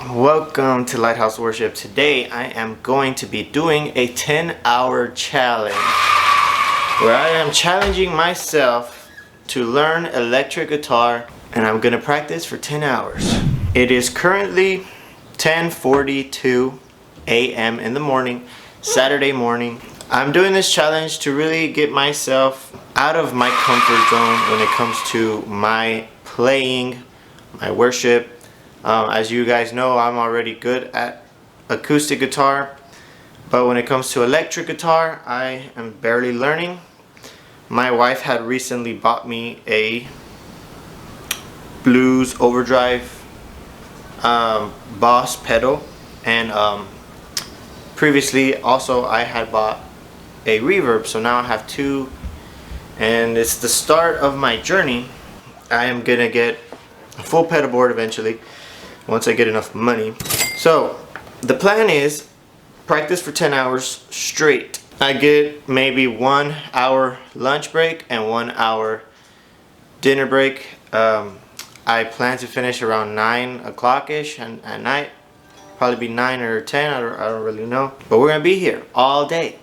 Welcome to Lighthouse Worship. Today I am going to be doing a 10-hour challenge where I am challenging myself to learn electric guitar, and I'm going to practice for 10 hours. It is currently 10:42 a.m. in the morning, Saturday morning. I'm doing this challenge to really get myself out of my comfort zone when it comes to my playing, my worship. As you guys know, I'm already good at acoustic guitar, but when it comes to electric guitar, I am barely learning. My wife had recently bought me a Blues Overdrive Boss pedal, and previously also I had bought a reverb, so now I have two, and it's the start of my journey. I am gonna get a full pedal board eventually once I get enough money. So the plan is practice for 10 hours straight. I get maybe 1 hour lunch break and 1 hour dinner break. I plan to finish around 9 o'clock ish and at night. Probably be 9 or 10, I don't really know. But we're gonna be here all day.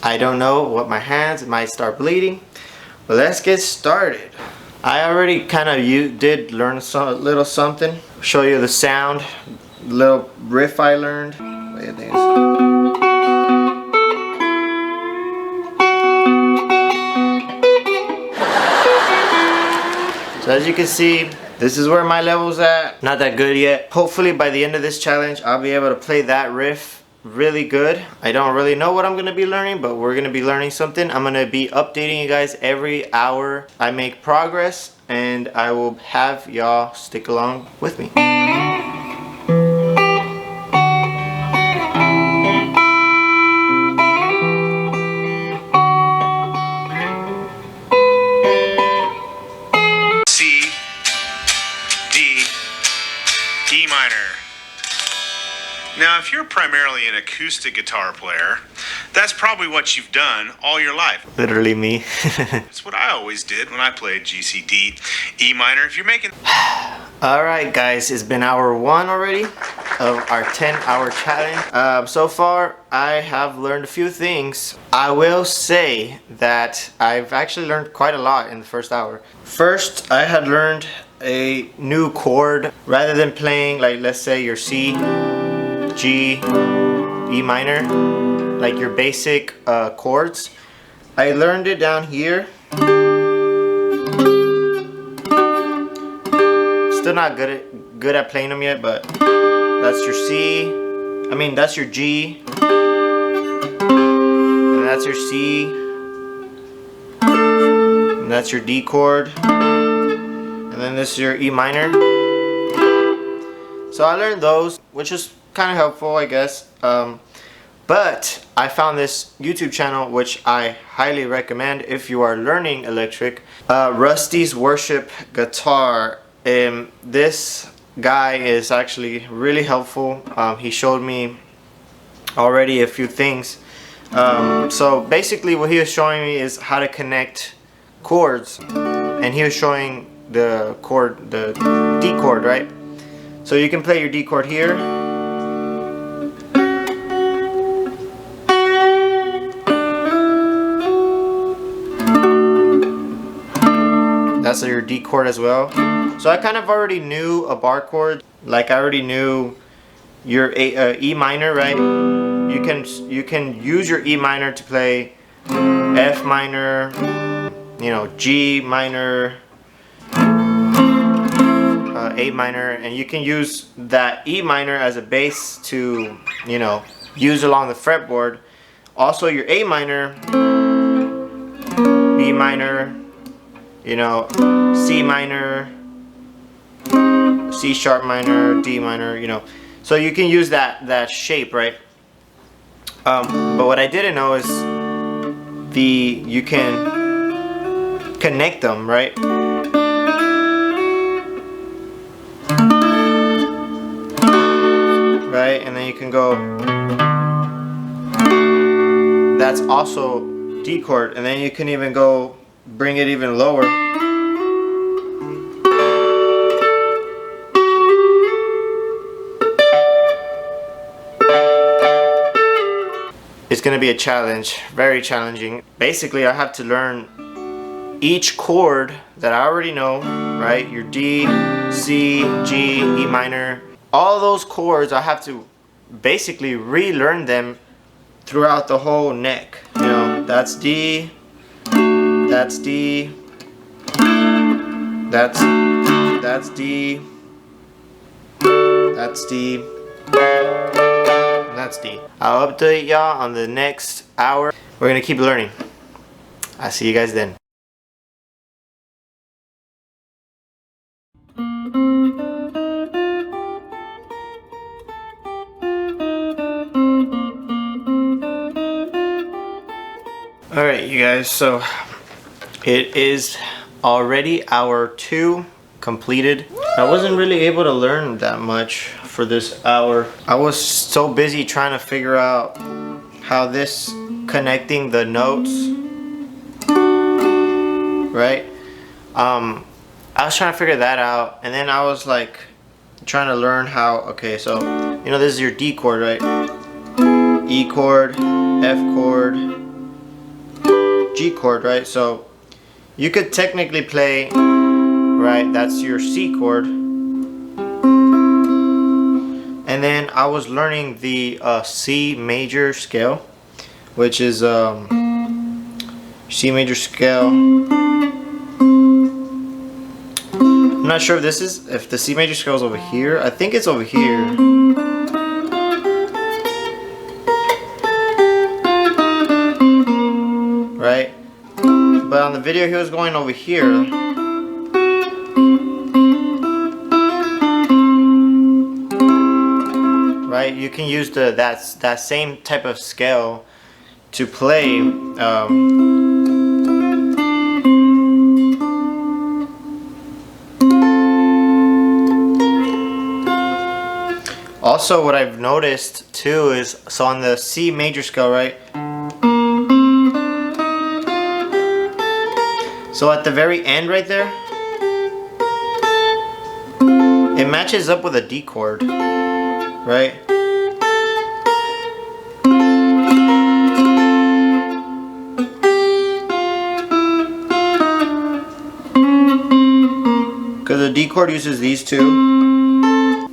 I don't know what, my hands might start bleeding, but let's get started. I already kind of did learn a little something. Show you the sound, little riff I learned. So as you can see, this is where my level's at. Not that good yet. Hopefully by the end of this challenge, I'll be able to play that riff really good. I don't really know what I'm gonna be learning, but we're gonna be learning something. I'm gonna be updating you guys every hour I make progress, and I will have y'all stick along with me. C, D, E minor. Now, if you're primarily an acoustic guitar player, that's probably what you've done all your life. Literally me. That's what I always did when I played G, C, D, E minor. If you're making... Alright guys, it's been hour 1 already of our 10-hour challenge. So far, I have learned a few things. I will say that I've actually learned quite a lot in the first hour. First, I had learned a new chord. Rather than playing, like, let's say your C, G, E minor, like your basic chords, I learned it down here. Still not good at playing them yet, but that's your C. I mean, that's your G, and that's your C, and that's your D chord, and then this is your E minor. So I learned those, which is kind of helpful, I guess. But I found this YouTube channel which I highly recommend if you are learning electric. Rusty's Worship Guitar. This guy is actually really helpful. He showed me already a few things. So basically what he was showing me is how to connect chords, and he was showing the chord, the D chord, right? So you can play your D chord here. That's your D chord as well. So I kind of already knew a bar chord. Like I already knew your E minor, right? You can use your E minor to play F minor, you know, G minor, A minor, and you can use that E minor as a bass to, you know, use along the fretboard. Also your A minor, B minor, you know, C minor, C sharp minor, D minor, you know. So you can use that shape, right? But what I didn't know is you can connect them, right? Right, and then you can go, that's also D chord, and then you can even go bring it even lower. it's gonna be a challenge, very challenging. Basically, I have to learn each chord that I already know, right? Your D, C, G, E minor. All those chords, I have to basically relearn them throughout the whole neck. You know, that's D, that's D, that's D, that's D, that's D. I'll update y'all on the next hour. We're gonna keep learning. I'll see you guys then. Alright, you guys, so it is already hour 2 completed. I wasn't really able to learn that much for this hour. I was so busy trying to figure out how this connecting the notes, right? I was trying to figure that out, and then I was like trying to learn how, okay, so you know, this is your D chord, right? E chord, F chord, G chord, right? So you could technically play, right, that's your C chord. And then I was learning the C major scale, which is C major scale. I'm not sure if this is, if the C major scale is over here. I think it's over here. Right? But on the video he was going over here. Right? You can use that same type of scale to play also what I've noticed too is, so on the C major scale, right? So at the very end right there, it matches up with a D chord, right? Because the D chord uses these two.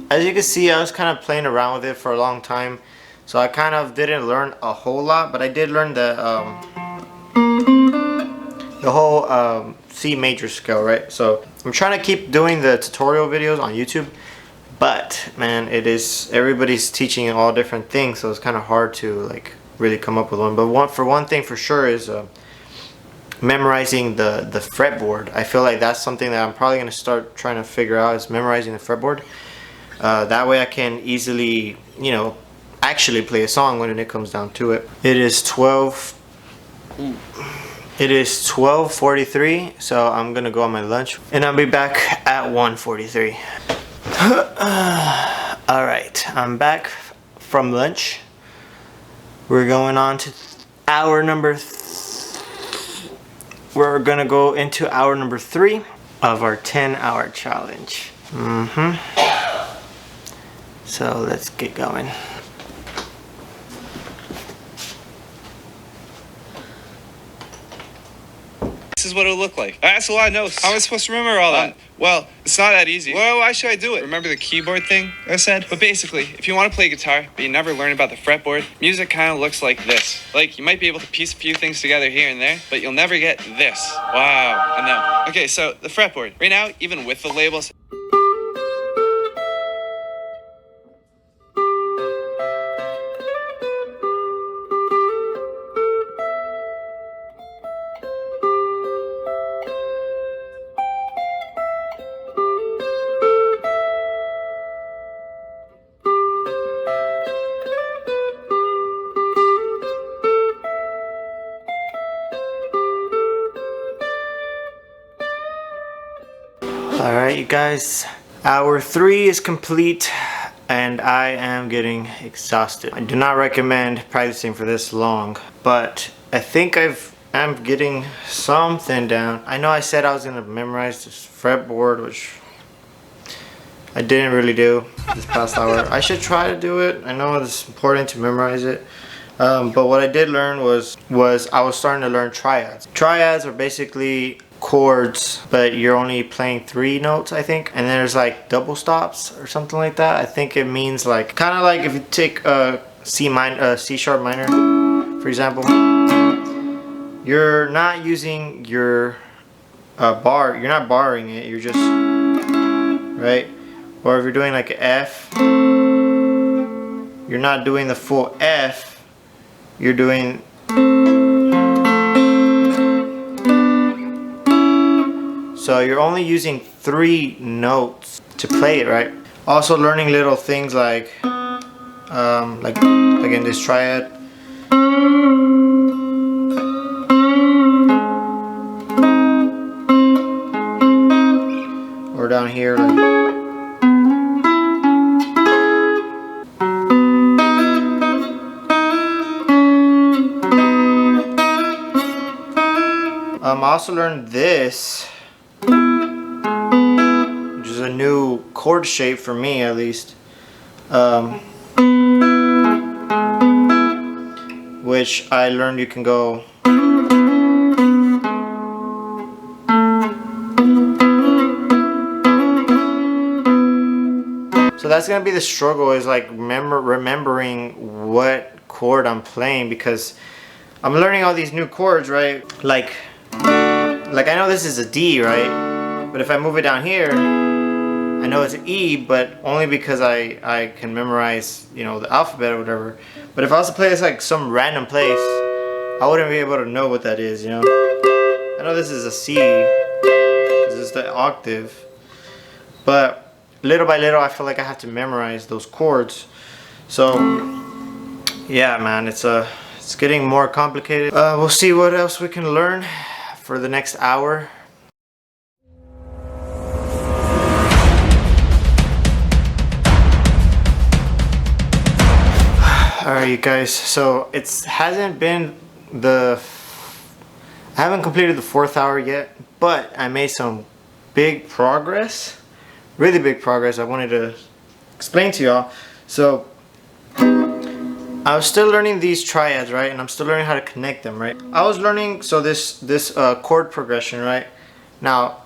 As you can see, I was kind of playing around with it for a long time, so I kind of didn't learn a whole lot, but I did learn the whole C major scale, right? So I'm trying to keep doing the tutorial videos on YouTube, but man, it is, everybody's teaching all different things, so it's kind of hard to like really come up with one. But one thing for sure is memorizing the fretboard. I feel like that's something that I'm probably going to start trying to figure out, is memorizing the fretboard. That way I can easily, you know, actually play a song when it comes down to it. It is 12:43, so I'm gonna go on my lunch, and I'll be back at 1:43. Alright, I'm back from lunch. We're going on to hour number we're gonna go into hour number 3 of our 10-hour challenge. So let's get going. This is what it'll look like. That's a lot of notes. How am I supposed to remember all that? Well, it's not that easy. Well, why should I do it? Remember the keyboard thing I said? But basically, if you want to play guitar, but you never learn about the fretboard, music kind of looks like this. Like, you might be able to piece a few things together here and there, but you'll never get this. Wow, I know. Okay, so the fretboard. Right now, even with the labels, Alright, you guys, hour 3 is complete and I am getting exhausted. I do not recommend practicing for this long, but I think I'm getting something down. I know I said I was going to memorize this fretboard, which I didn't really do this past hour. I should try to do it. I know it's important to memorize it, But what I did learn was I was starting to learn triads. Triads are basically chords, but you're only playing 3 notes, I think. And then there's like double stops or something like that. I think it means like kind of like if you take a C sharp minor, for example. You're not using your bar. You're not barring it. You're just right. Or if you're doing like an F, you're not doing the full F. You're doing. So you're only using 3 notes to play it, right? Also learning little things like in this triad. Or down here, like. I also learned this, which is a new chord shape for me, at least. Which I learned you can go. So that's gonna be the struggle, is like remembering what chord I'm playing, because I'm learning all these new chords, right? Like I know this is a D, right? But if I move it down here, I know it's an E, but only because I can memorize, you know, the alphabet or whatever. But if I was to play this like some random place, I wouldn't be able to know what that is, you know? I know this is a C, because it's the octave. But little by little, I feel like I have to memorize those chords. So, yeah, man, it's getting more complicated. We'll see what else we can learn for the next hour. Alright, you guys, so I haven't completed the 4th hour yet, but I made some big progress, really big progress I wanted to explain to y'all. So I was still learning these triads, right? And I'm still learning how to connect them, right? I was learning, so this chord progression, right? Now,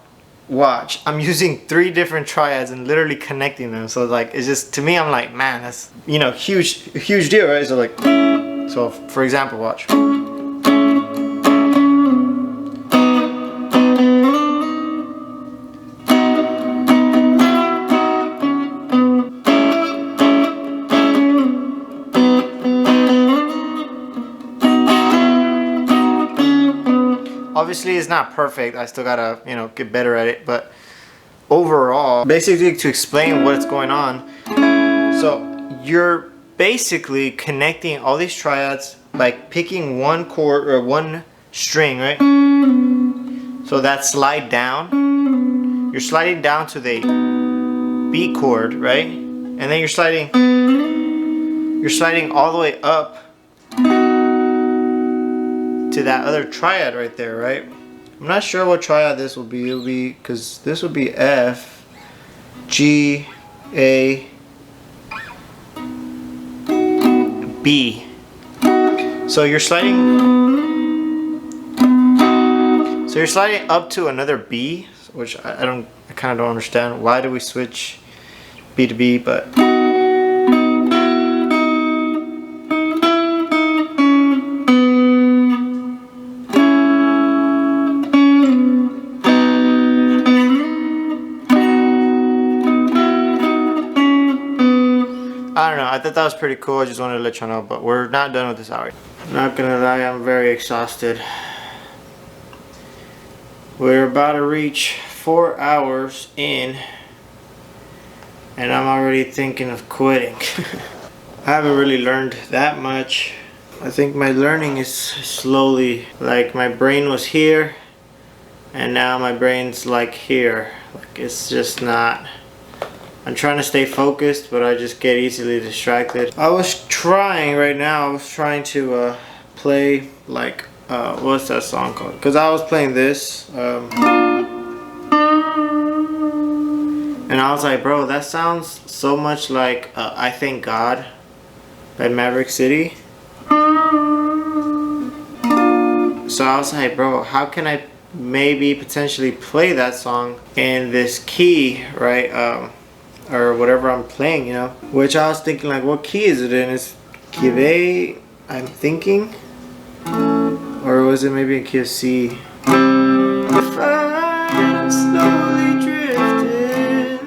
watch. I'm using 3 different triads and literally connecting them. So like, it's just, to me, I'm like, man, that's, you know, huge deal, right? So like, so for example, watch. Obviously, it's not perfect. I still gotta, you know, get better at it. But overall, basically to explain what's going on, so you're basically connecting all these triads, like picking one chord or one string, right? So that slide down, you're sliding down to the B chord, right? And then you're sliding all the way up to that other triad right there, right? I'm not sure what triad this will be. It'll be, because this will be F, G, A, B. So you're sliding up to another B, which I kind of don't understand. Why do we switch B to B? But I don't know, I thought that was pretty cool. I just wanted to let y'all know, but we're not done with this hour. Not gonna lie, I'm very exhausted. We're about to reach 4 hours in, and I'm already thinking of quitting. I haven't really learned that much. I think my learning is slowly, like my brain was here, and now my brain's like here. Like, it's just not. I'm trying to stay focused, but I just get easily distracted. I was trying to play like, what's that song called? Because I was playing this, and I was like, bro, that sounds so much like I Thank God by Maverick City. So I was like, bro, how can I maybe potentially play that song in this key, right? Or whatever I'm playing, you know? Which I was thinking, like, what key is it in? It's key of A, I'm thinking. Or was it maybe in key of C? If I'm slowly drifting,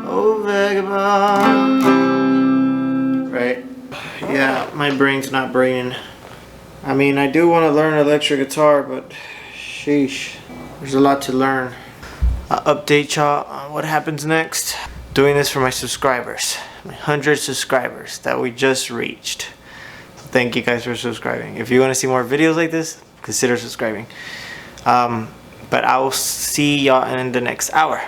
oh vagabond. Right? Yeah, my brain's not braining. I mean, I do want to learn electric guitar, but sheesh, there's a lot to learn. I'll update y'all on what happens next. Doing this for my subscribers, my 100 subscribers that we just reached. So thank you guys for subscribing. If you want to see more videos like this, consider subscribing. But I will see y'all in the next hour.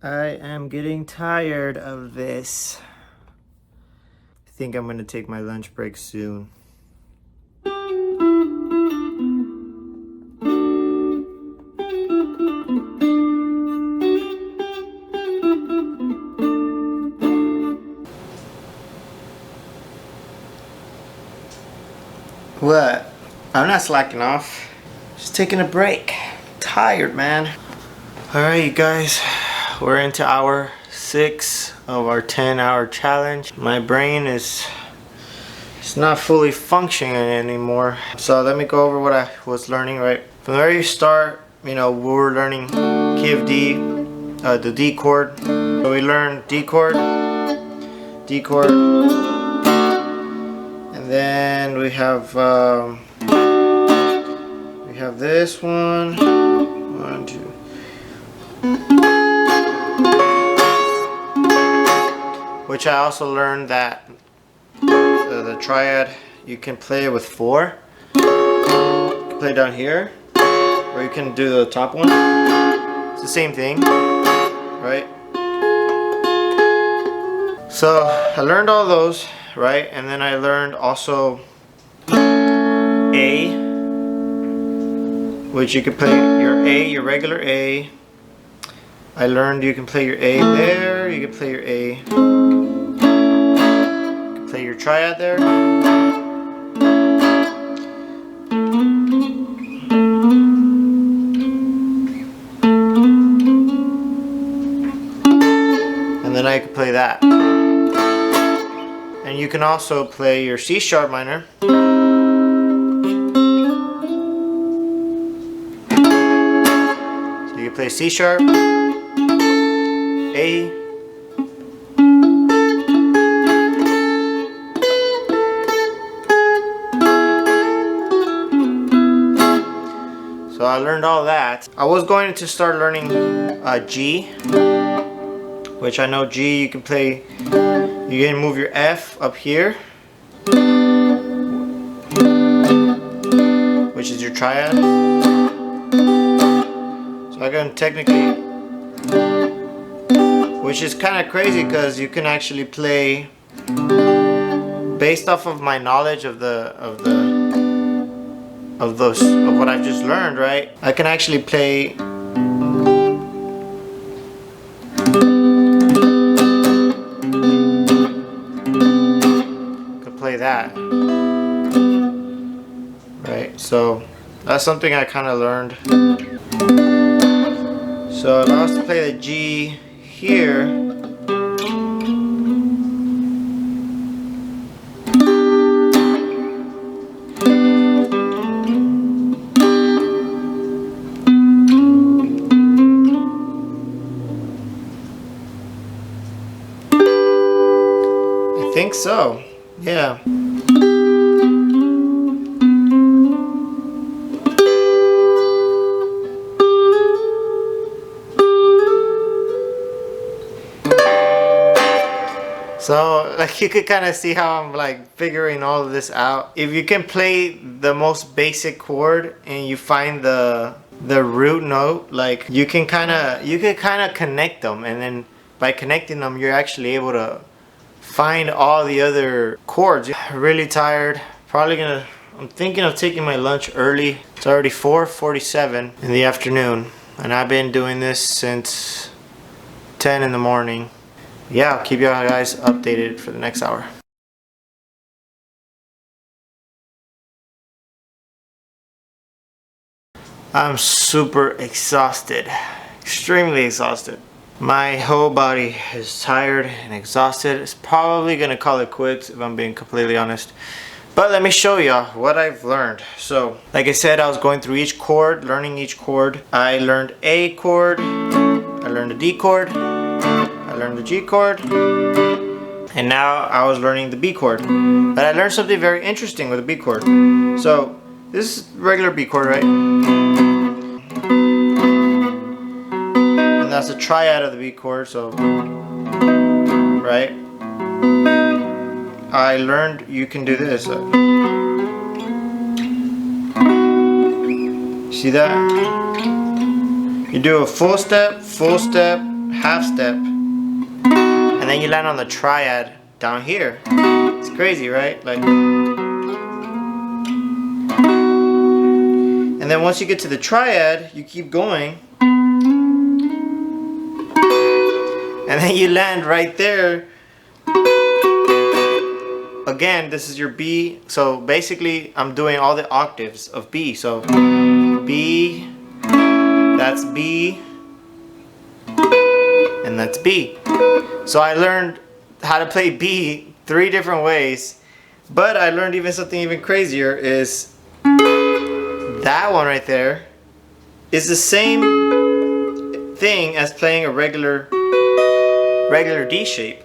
I am getting tired of this. I think I'm gonna take my lunch break soon. What? I'm not slacking off. Just taking a break. Tired, man. Alright, you guys. We're into hour 6 of our 10-hour challenge. My brain is not fully functioning anymore. So let me go over what I was learning, right? From the very start, you know, we were learning key of D, the D chord. So we learned D chord, D chord, and then we have this one. 1, 2. Which I also learned that the triad, you can play with 4. You can play down here, or you can do the top one. It's the same thing, right? So I learned all those, right? And then I learned also A, which you can play your A, your regular A. I learned you can play your A there, you can play your A. Play your triad there. And then I can play that. And you can also play your C sharp minor. So you can play C sharp, A, so I learned all that. I was going to start learning G, which I know G you can play, you can move your F up here, which is your triad. So I can technically, which is kind of crazy because you can actually play, based off of my knowledge of what I've just learned, right? I can actually play that, right? So that's something I kind of learned. So if I was to play the G here, I think so, yeah. So like you could kind of see how I'm like figuring all of this out. If you can play the most basic chord and you find the root note, like you could kind of connect them, and then by connecting them, you're actually able to find all the other chords. Really tired. I'm thinking of taking my lunch early. It's already 4:47 in the afternoon, and I've been doing this since 10 in the morning. Yeah, I'll keep y'all guys updated for the next hour. I'm super exhausted, extremely exhausted. My whole body is tired and exhausted. It's probably gonna call it quits if I'm being completely honest. But let me show y'all what I've learned. So, like I said, I was going through each chord, learning each chord. I learned A chord, I learned the D chord, I learned the G chord, and now I was learning the B chord. But I learned something very interesting with the B chord. So, this is regular B chord, right? And that's a triad of the B chord, so, right? I learned you can do this. See that? You do a full step, half step, and then you land on the triad down here. It's crazy, right? Like, and then once you get to the triad, you keep going, and then you land right there. Again, this is your B. So basically, I'm doing all the octaves of B. So B, that's B, and that's B. So I learned how to play B 3 different ways. But I learned even something even crazier is that one right there is the same thing as playing a regular D shape.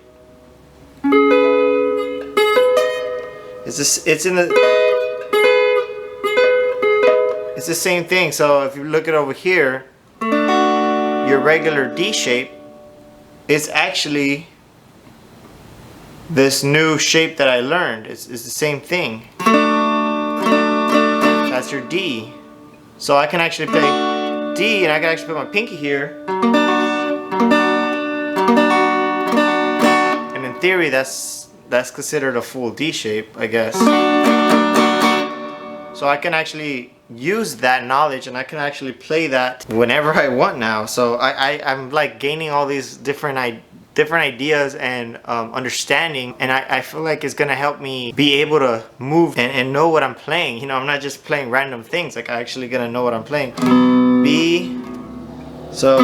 It's the same thing. So if you look at over here, your regular D shape is actually this new shape that I learned. It's the same thing. That's your D. So I can actually play D, and I can actually put my pinky here. And in theory, that's considered a full D shape, I guess. So I can actually use that knowledge, and I can actually play that whenever I want now. So I'm like gaining all these different ideas and understanding, and I feel like it's gonna help me be able to move and know what I'm playing. You know, I'm not just playing random things. Like, I actually gonna know what I'm playing. B. So.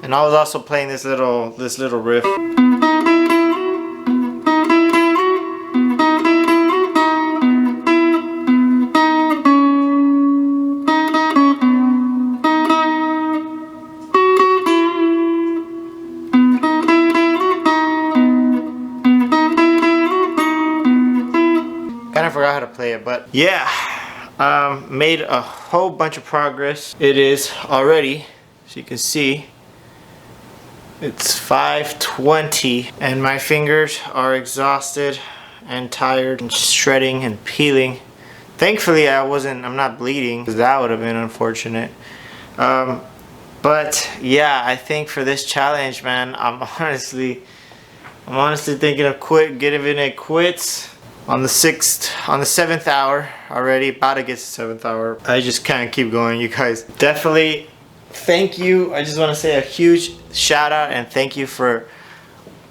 And I was also playing this little riff. Kind of forgot how to play it, but yeah, made a whole bunch of progress. It is already, as you can see, it's 5:20, and my fingers are exhausted and tired and shredding and peeling. Thankfully, I'm not bleeding, because that would have been unfortunate. But yeah, I think for this challenge, man, I'm honestly thinking of giving it quits on the 7th hour already. About to get to 7th hour. I just can't keep going, you guys. Definitely thank you. I just want to say a huge shout out and thank you for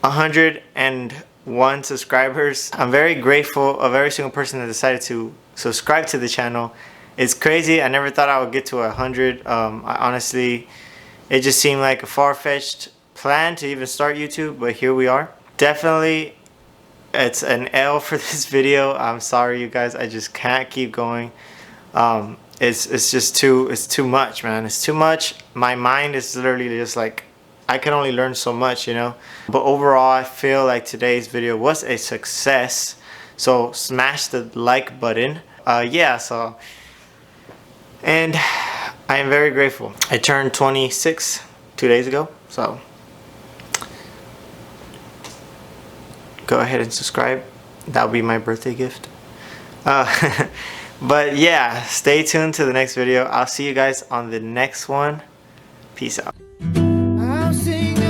101 subscribers. I'm very grateful of every single person that decided to subscribe to the channel. It's crazy. I never thought I would get to 100. Honestly, it just seemed like a far-fetched plan to even start YouTube, but here we are. Definitely, it's an L for this video. I'm sorry, you guys. I just can't keep going. It's too much, man. It's too much. My mind is literally just like I can only learn so much, you know. But overall, I feel like today's video was a success. So smash the like button. Yeah, so, and I am very grateful. I turned 26 2 days ago, so go ahead and subscribe. That'll be my birthday gift. But yeah, stay tuned to the next video. I'll see you guys on the next one. Peace out. I'll sing